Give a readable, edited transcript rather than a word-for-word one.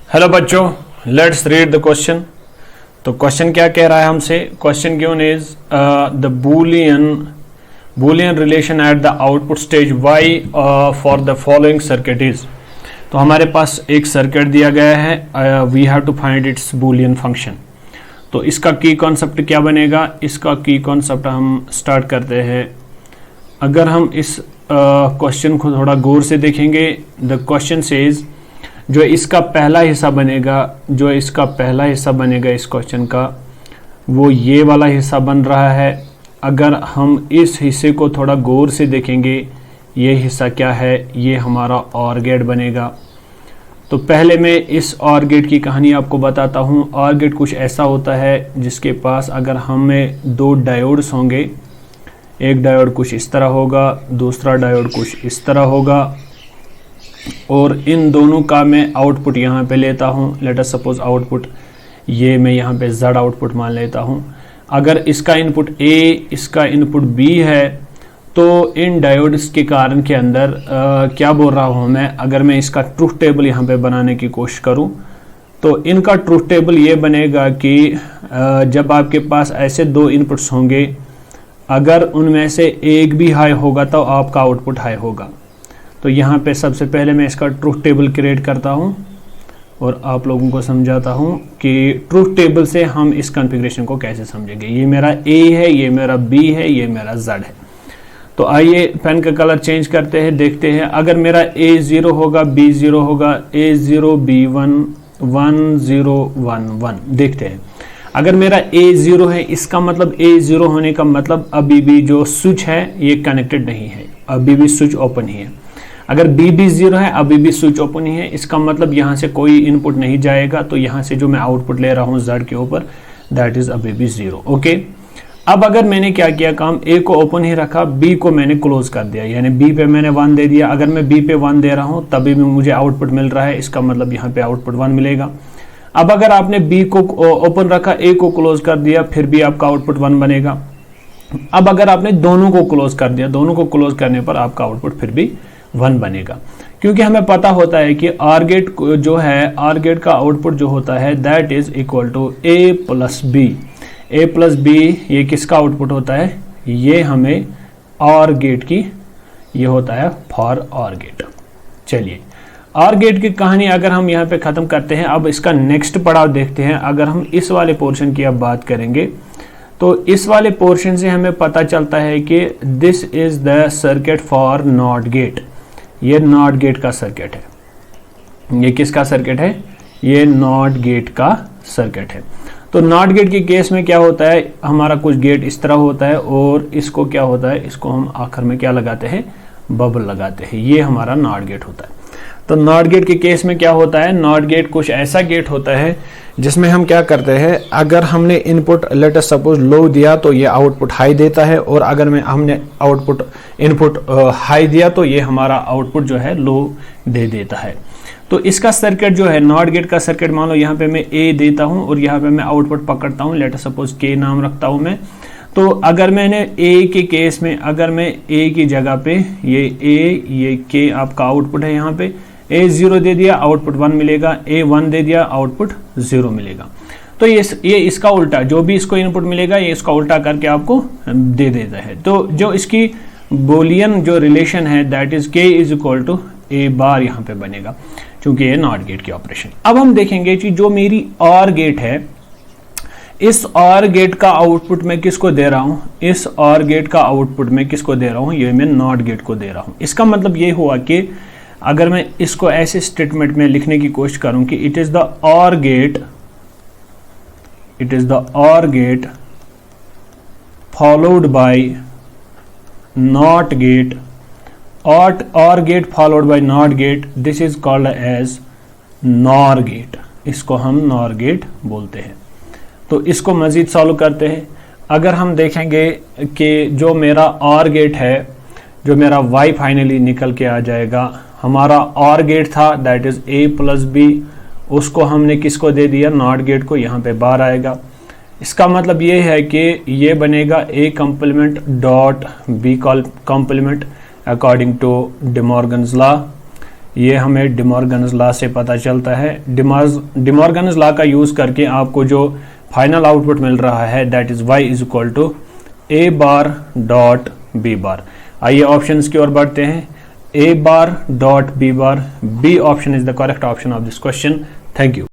Hello बच्चों, let's read the question. तो question क्या कह रहा है हमसे? Question given is the Boolean relation at the output stage y for the following circuit is. तो हमारे पास एक सर्किट दिया गया है, we have to find its Boolean function. तो इसका की कॉन्सेप्ट क्या बनेगा? इसका की कॉन्सेप्ट हम स्टार्ट करते हैं। अगर हम इस क्वेश्चन को थोड़ा गौर से देखेंगे, द क्वेश्चन सेज जो इसका पहला हिस्सा बनेगा इस क्वेश्चन का, वो ये वाला हिस्सा बन रहा है। अगर हम इस हिस्से को थोड़ा गौर से देखेंगे, ये हिस्सा क्या है? ये हमारा OR गेट बनेगा। तो पहले मैं इस OR गेट की कहानी आपको बताता हूँ। OR गेट कुछ ऐसा होता है जिसके पास अगर हमें दो डायोड्स होंगे, एक डायोड कुछ इस तरह होगा, दूसरा डायोड कुछ इस तरह होगा, और इन दोनों का मैं आउटपुट यहाँ पे लेता हूँ। लेट अस सपोज आउटपुट ये मैं यहाँ पे Z आउटपुट मान लेता हूँ। अगर इसका इनपुट A, इसका इनपुट B है, तो इन डायोड्स के कारण के अंदर क्या बोल रहा हूँ मैं? अगर मैं इसका ट्रूथ टेबल यहाँ पे बनाने की कोशिश करूँ तो इनका ट्रूथ टेबल ये बनेगा कि जब आपके पास ऐसे दो इनपुट्स होंगे, अगर उनमें से एक भी हाई होगा तो आपका आउटपुट हाई होगा। तो यहाँ पे सबसे पहले मैं इसका ट्रूथ टेबल क्रिएट करता हूँ और आप लोगों को समझाता हूँ कि ट्रूथ टेबल से हम इस कॉन्फ़िगरेशन को कैसे समझेंगे। ये मेरा A है, ये मेरा B है, ये मेरा Z है। तो आइए पेन का कलर चेंज करते हैं, देखते हैं। अगर मेरा A 0 होगा, B 0 होगा, A 0 B 1 1 0 1 1। देखते हैं, अगर मेरा A 0 है, इसका मतलब A 0 होने का मतलब अभी भी जो स्विच है ये कनेक्टेड नहीं है, अभी भी स्विच ओपन ही है। अगर B भी 0 है, अभी भी स्विच ओपन ही है, इसका मतलब यहाँ से कोई इनपुट नहीं जाएगा। तो यहाँ से जो मैं आउटपुट ले रहा हूँ Z के ऊपर, दैट इज अभी भी 0। ओके, अब अगर मैंने क्या किया काम, A को ओपन ही रखा, B को मैंने क्लोज कर दिया, यानी B पे मैंने 1 दे दिया। अगर मैं B पे 1 दे रहा हूँ तभी भी मुझे आउटपुट मिल रहा है, इसका मतलब यहाँ पे आउटपुट 1 मिलेगा। अब अगर आपने B को ओपन रखा, A को क्लोज कर दिया, फिर भी आपका आउटपुट 1 बनेगा। अब अगर आपने दोनों को क्लोज कर दिया, दोनों को क्लोज करने पर आपका आउटपुट फिर भी 1 बनेगा, क्योंकि हमें पता होता है कि OR गेट जो है, OR गेट का आउटपुट जो होता है that is equal to A plus B। A plus B ये किसका आउटपुट होता है? ये हमें OR गेट की, ये होता है फॉर OR गेट। चलिए, OR गेट की कहानी अगर हम यहाँ पे ख़त्म करते हैं, अब इसका नेक्स्ट पड़ाव देखते हैं। अगर हम इस वाले पोर्शन की अब बात करेंगे तो इस वाले पोर्शन से हमें पता चलता है कि this is the circuit for not gate. ये नॉट गेट का सर्किट है। ये किसका सर्किट है? ये नॉट गेट का सर्किट है। तो नॉट गेट के केस में क्या होता है, हमारा कुछ गेट इस तरह होता है और इसको क्या होता है, इसको हम आखिर में क्या लगाते हैं? बबल लगाते हैं। ये हमारा नॉट गेट होता है। तो नॉट गेट के केस में क्या होता है? नॉट गेट कुछ ऐसा गेट होता है जिसमें हम क्या करते हैं, अगर हमने इनपुट लेट अस सपोज लो दिया तो ये आउटपुट हाई देता है, और अगर हमने इनपुट हाई दिया तो ये हमारा आउटपुट जो है लो दे देता है। तो इसका सर्किट जो है, नॉट गेट का सर्किट, मान लो यहाँ पे मैं A देता हूँ और यहाँ पे मैं आउटपुट पकड़ता हूँ, लेट अस सपोज K नाम रखता हूँ मैं। तो अगर मैंने A के केस में, अगर मैं A की जगह पे ये A, ये K आपका आउटपुट है, यहाँ पे A 0 दे दिया, आउटपुट 1 मिलेगा, A 1 दे दिया, आउटपुट 0 मिलेगा। तो ये इसका उल्टा, जो भी इसको इनपुट मिलेगा ये इसका उल्टा करके आपको दे देता है। तो जो इसकी बूलियन जो रिलेशन है that is K is equal to A bar यहाँ पे बनेगा, क्योंकि ये नॉट गेट की ऑपरेशन। अब हम देखेंगे कि जो मेरी OR गेट है, इस OR गेट का आउटपुट मैं किसको दे रहा हूँ? इस OR गेट का आउटपुट मैं किसको दे रहा हूँ? ये मैं नॉट गेट को दे रहा हूँ। इसका मतलब ये हुआ कि अगर मैं इसको ऐसे स्टेटमेंट में लिखने की कोशिश करूं कि it is the OR gate followed by not gate, OR gate followed by not gate, this is called as NOR gate. इसको हम NOR गेट बोलते हैं। तो इसको मजीद सॉल्व करते हैं। अगर हम देखेंगे कि जो मेरा OR गेट है, जो मेरा Y फाइनली निकल के आ जाएगा, हमारा OR गेट था that is A plus B, उसको हमने किसको दे दिया? नॉट गेट को। यहाँ पे बार आएगा। इसका मतलब ये है कि ये बनेगा A complement dot B complement according to De Morgan's law. ये हमें डिमॉर्गन्स लॉ से पता चलता है। डिमॉर्गन्स लॉ का यूज़ करके आपको जो फाइनल आउटपुट मिल रहा है that is y is equal to a bar dot b bar. आइए ऑप्शंस की ओर बढ़ते हैं। a bar dot b bar, B option is the correct option of this question. Thank you.